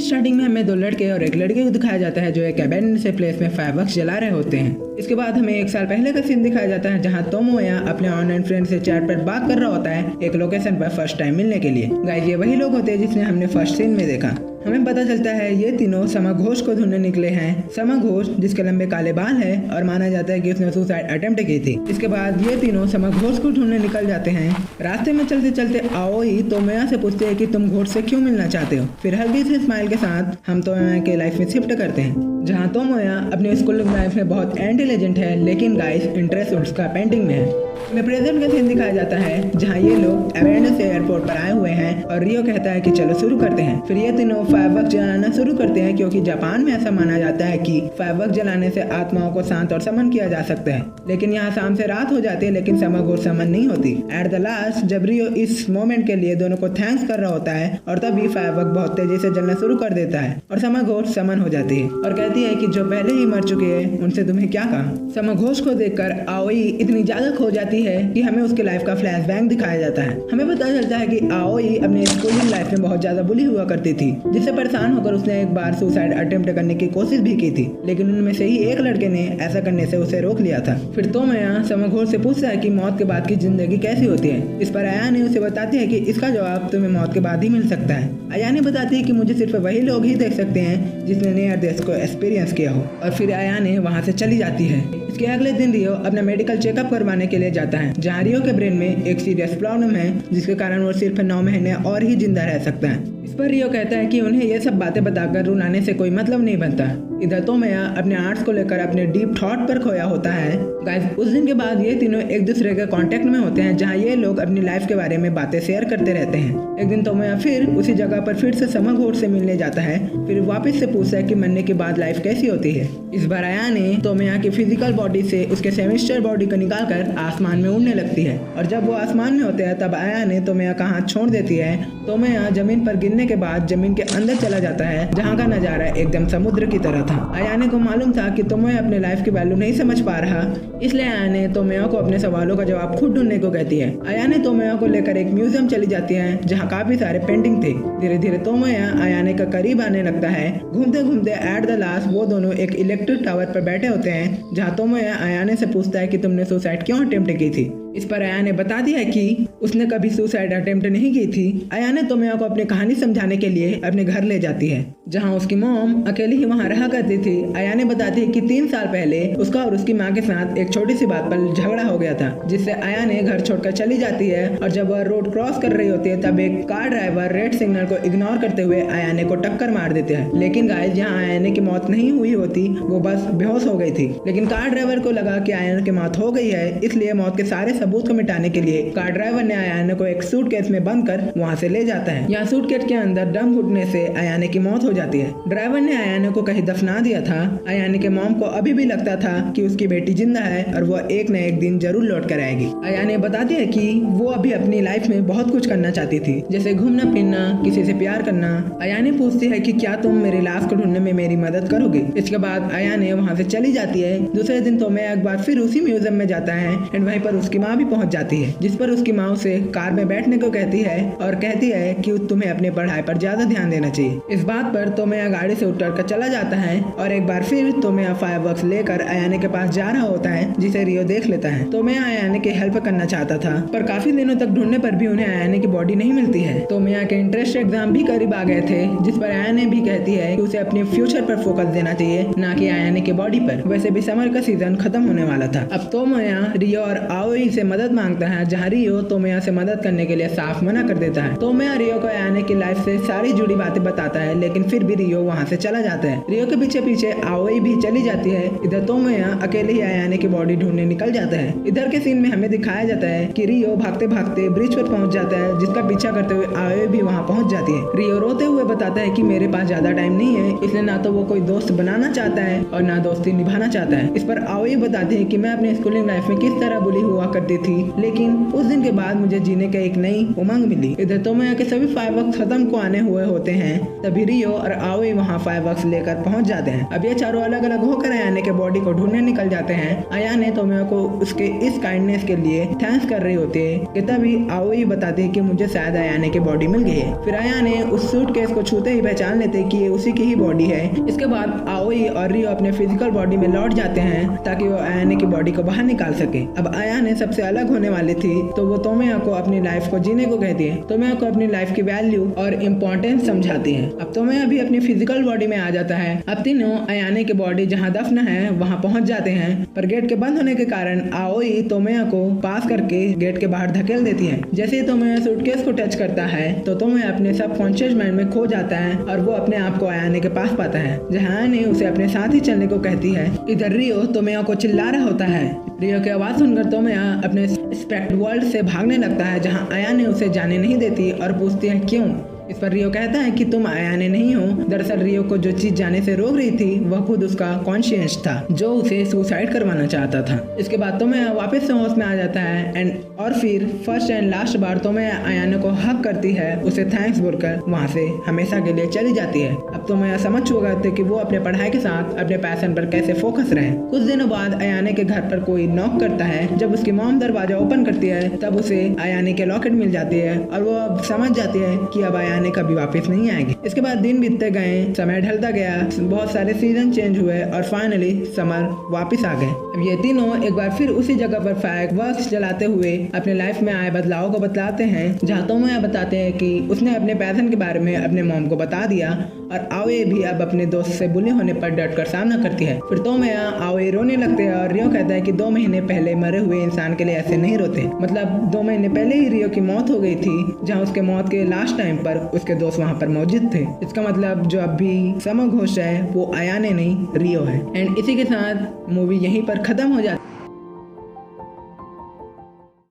की स्टार्टिंग में हमें दो लड़के और एक लड़के को दिखाया जाता है जो एक अबैंडन से प्लेस में फायरवर्क्स जला रहे होते हैं। इसके बाद हमें 1 साल पहले का सीन दिखाया जाता है जहां तोमोया अपने ऑनलाइन फ्रेंड से चैट पर बात कर रहा होता है एक लोकेशन पर फर्स्ट टाइम मिलने के लिए। गाइस ये वही लोग होते हैं जिसने हमने फर्स्ट सीन में देखा। हमें पता चलता है ये तीनों समा घोष को ढूंढने निकले हैं। समा घोष जिसके लंबे काले बाल है और माना जाता है कि उसने सुसाइड अटेम्प्ट की थी। इसके बाद ये तीनों समा घोष को ढूंढने निकल जाते हैं। रास्ते में चलते चलते आओई तोमोया से पूछते हैं कि तुम घोष से क्यों मिलना चाहते हो। फिर हल्की सी स्माइल के साथ हम तोमोया के लाइफ में शिफ्ट करते हैं जहाँ तोमोया अपने स्कूल लाइफ में बहुत इंटेलिजेंट है लेकिन गाइस इंटरेस्ट उसका पेंटिंग में है। हमें प्रेजेंट का सीन दिखाया जाता है जहाँ ये लोग अबैंडन से एयरपोर्ट पर आए हुए हैं और रियो कहता है कि चलो शुरू करते हैं। फिर ये तीनों फायरवर्क्स जलाना शुरू करते हैं क्योंकि जापान में ऐसा माना जाता है कि फायरवर्क्स जलाने से आत्माओं को शांत और समन किया जा सकता है। लेकिन यहाँ शाम से रात हो जाती है लेकिन समा घोष समन नहीं होती। एट द लास्ट जब रियो इस मोमेंट के लिए दोनों को थैंक्स कर रहा होता है और तभी फायरवर्क बहुत तेजी से जलना शुरू कर देता है और समा घोष समन हो जाती है और कहती है कि जो पहले ही मर चुके हैं उनसे तुम्हें क्या कहा। समा घोष को देखकर आओई इतनी ज्यादा खो जाती है कि हमें उसके लाइफ का फ्लैशबैक दिखाया जाता है। हमें पता चलता है कि आओई अपने स्कूलिंग लाइफ में बहुत ज्यादा बुली हुआ करती थी जिससे परेशान होकर उसने एक बार सुसाइड अटेम्प्ट करने की कोशिश भी की थी लेकिन उनमें से ही एक लड़के ने ऐसा करने से उसे रोक लिया था। फिर तोमोया समा घोष से पूछता है कि मौत के बाद की जिंदगी कैसी होती है। इस पर अयाने उसे बताती है कि इसका जवाब तुम्हें मौत के बाद ही मिल सकता है। अयाने बताती है कि मुझे सिर्फ वही लोग ही देख सकते हैं जिसने नियर डेथ को एक्सपीरियंस किया हो और फिर अयाने वहाँ से चली जाती है। इसके अगले दिन रियो अपना मेडिकल चेकअप करवाने के लिए जाता है जहाँ रियो के ब्रेन में एक सीरियस प्रॉब्लम है जिसके कारण वो सिर्फ 9 महीने और ही जिंदा रह सकता है। इस पर रियो कहता है कि उन्हें ये सब बातें बताकर रुलाने से कोई मतलब नहीं बनता। इधर तोमोया अपने आर्ट्स को लेकर अपने डीप थॉट पर खोया होता है। गाइस उस दिन के बाद ये तीनों एक दूसरे के कांटेक्ट में होते हैं जहाँ ये लोग अपनी लाइफ के बारे में बातें शेयर करते रहते हैं। एक दिन तोमोया फिर उसी जगह पर फिर से समा घोष से मिलने जाता है। फिर वापस से पूछता है कि मरने के बाद लाइफ कैसी होती है। इस बार अयाने तोमोया की फिजिकल बॉडी से उसके सेमेस्टर बॉडी को निकालकर आसमान में उड़ने लगती है और जब वो आसमान में होते हैं तब अयाने तोमोया का हाथ छोड़ देती है। तोमोया जमीन पर गिरने के बाद जमीन के अंदर चला जाता है जहाँ का नजारा एकदम समुद्र की तरह था। अयाने को मालूम था कि तोमोया अपने लाइफ की वैल्यू नहीं समझ पा रहा, इसलिए अयाने तोमोया को अपने सवालों का जवाब खुद ढूंढने को कहती है। अयाने तोमोया को लेकर एक म्यूजियम चली जाती है जहाँ काफी सारे पेंटिंग थे। धीरे धीरे तोमोया अयाने का करीब आने लगता है। घूमते घूमते एट द लास्ट वो दोनों एक इलेक्ट्रिक टावर पर बैठे होते हैं जहाँ तोमोया अयाने से पूछता है कि तुमने सुसाइड क्यों अटेम्प्ट की थी। इस पर अयाने बता दिया कि उसने कभी सुसाइड अटेम्प्ट नहीं की थी। अयाने तोमोया को अपनी कहानी समझाने के लिए अपने घर ले जाती है जहां उसकी मॉम अकेली ही वहां रहा करती थी। अयाने बताती है कि 3 साल पहले उसका और उसकी माँ के साथ एक छोटी सी बात पर झगड़ा हो गया था जिससे अयाने घर छोड़कर चली जाती है और जब वह रोड क्रॉस कर रही होती है तब एक कार ड्राइवर रेड सिग्नल को इग्नोर करते हुए अयाने को टक्कर मार देते हैं। लेकिन गाइस यहाँ अयाने की मौत नहीं हुई होती, वो बस बेहोश हो गई थी। लेकिन कार ड्राइवर को लगा कि अयाने की मौत हो गई है, इसलिए मौत के सारे सबूत को मिटाने के लिए कार ड्राइवर ने अयाने को एक सूटकेस में बंद कर वहाँ से ले जाता है। यहाँ सूटकेस के अंदर दम घुटने से अयाने की मौत हो जाती है। ड्राइवर ने अयाने को कहीं दफना दिया था। अयाने के मॉम को अभी भी लगता था कि उसकी बेटी जिंदा है और वो एक न एक दिन जरूर लौट कर आएगी। अयाने बताती है कि वो अभी अपनी लाइफ में बहुत कुछ करना चाहती थी जैसे घूमना फिरना, किसी से प्यार करना। अयाने पूछती है कि क्या तुम मेरी लाश को ढूंढने में मेरी मदद करोगे। इसके बाद अयाने वहाँ से चली जाती है। दूसरे दिन तोमोया एक बार फिर उसी म्यूजियम में जाता है एंड वहीं पर उसकी माँ भी पहुँच जाती है जिस पर उसकी माँ उसे कार में बैठने को कहती है और कहती है कि तुम्हें अपनी पढ़ाई पर ज्यादा ध्यान देना चाहिए। इस बात पर तोमोया गाड़ी से उतरकर चला जाता है और एक बार फिर तोमोया फायरवर्क्स लेकर अयाने के पास जा रहा होता है जिसे रियो देख लेता है। तोमोया अयाने की हेल्प करना चाहता था पर काफी दिनों तक ढूंढने पर भी उन्हें अयाने की बॉडी नहीं मिलती है। तोमोया के इंट्रेंस एग्जाम भी करीब आ गए थे जिस पर अयाने भी कहती है कि उसे अपने फ्यूचर पर फोकस देना चाहिए न कि अयाने की बॉडी पर। वैसे भी समर का सीजन खत्म होने वाला था। अब तोमोया रियो और आओई से मदद मांगता है जहाँ रियो तोमोया से मदद करने के लिए साफ मना कर देता है। तोमोया रियो को अयाने की लाइफ से सारी जुड़ी बातें बताता है लेकिन फिर भी रियो वहाँ से चला जाता है। रियो के पीछे पीछे आओई भी चली जाती है। इधर तोमोया अकेले ही अयाने की बॉडी ढूंढने निकल जाता है। इधर के सीन में हमें दिखाया जाता है कि रियो भागते भागते ब्रिज पर पहुंच जाता है जिसका पीछा करते हुए आओई भी वहाँ पहुंच जाती है। रियो रोते हुए बताता है कि मेरे पास ज्यादा टाइम नहीं है, इसलिए ना तो वो कोई दोस्त बनाना चाहता है और ना दोस्ती निभाना चाहता है। इस पर आओई बताती है कि मैं अपनी स्कूलिंग लाइफ में किस तरह बुली हुआ करती करती थी, लेकिन उस दिन के बाद मुझे जीने का एक नई उमंग मिली। इधर तोमोया के सभी फायरवर्क्स खत्म को आने हुए होते हैं, तभी रियो और आओई वहाँ फायरवर्क्स लेकर पहुँच जाते हैं। अब ये चारों अलग अलग होकर अयाने के बॉडी को ढूंढने निकल जाते हैं। अयाने तोमोया को उसके इस काइंडनेस के लिए थैंक्स कर रही होती है कि तभी आओई बताती है कि मुझे शायद अयाने की बॉडी मिल गई है। फिर अयाने उस सूटकेस को छूते ही पहचान लेते हैं कि ये उसी की ही बॉडी है। इसके बाद आओई और रियो अपने फिजिकल बॉडी में लौट जाते हैं ताकि वो अयाने की बॉडी को बाहर निकाल सके। अब अयाने सबसे अलग होने वाली थी तो वो तोमोया को अपनी लाइफ को जीने को कहती है। तोमोया को अपनी लाइफ की वैल्यू और इम्पोर्टेंस समझाती है। अब तोमोया भी अपनी फिजिकल बॉडी में आ जाता है। अब तीनों अयाने की बॉडी जहाँ दफन है वहाँ पहुँच जाते हैं, पर गेट के बंद होने के कारण आओई तोमोया को पास करके गेट के बाहर धकेल देती है। जैसे ही तोमोया सूटकेस को टच करता है तो तोमोया अपने सबकॉन्शियस माइंड में खो जाता है और वो अपने आप को अयाने के पास पाता है, जहाँ अयाने उसे अपने साथ ही चलने को कहती है। इधर रियो तोमोया को चिल्ला रहा होता है। रियो की आवाज सुनकर तोमोया अपने स्पेक्ट वर्ल्ड से भागने लगता है, जहाँ अयाने उसे जाने नहीं देती और पूछती है क्यों। इस पर रियो कहता है कि तुम अयाने नहीं हो। दरअसल रियो को जो चीज जाने से रोक रही थी वह खुद उसका कॉन्शियस था, जो उसे सुसाइड करवाना चाहता था। इसके बाद तोमोया वापस से होश में आ जाता है और फिर फर्स्ट एंड लास्ट बार तोमोया अयाने को हक करती है, उसे थैंक्स बोलकर वहाँ से हमेशा के लिए चली जाती है। अब तोमोया समझ चुका था कि वो अपने पढ़ाई के साथ अपने पैशन पर कैसे फोकस रहे। कुछ दिनों बाद अयाने के घर पर कोई नॉक करता है। जब उसकी मॉम दरवाजा ओपन करती है तब उसे अयाने के लॉकेट मिल जाती है और वो अब समझ जाती है कि अब अयाने कभी वापस नहीं आएंगे। इसके बाद दिन बीतते गए, समय ढलता गया, बहुत सारे सीजन चेंज हुए और फाइनली समर वापस आ गए। अब ये तीनों एक बार फिर उसी जगह पर फायरवर्क्स जलाते हुए अपने लाइफ में आए बदलाव को बतलाते हैं, जहाँ तोमोया बताते हैं कि उसने अपने पैशन के बारे में अपने मॉम को बता दिया और आओए भी अब अपने दोस्त से बुली होने पर डट कर सामना करती है। फिर तोमोया आओए रोने लगते हैं और रियो कहता है कि 2 महीने पहले मरे हुए इंसान के लिए ऐसे नहीं रोते। मतलब 2 महीने पहले ही रियो की मौत हो गई थी, जहाँ उसके मौत के लास्ट टाइम पर उसके दोस्त वहाँ पर मौजूद थे। इसका मतलब जो अभी समर घोष है वो अयाने नहीं रियो है। एंड इसी के साथ मूवी यहीं पर खत्म हो जाती है।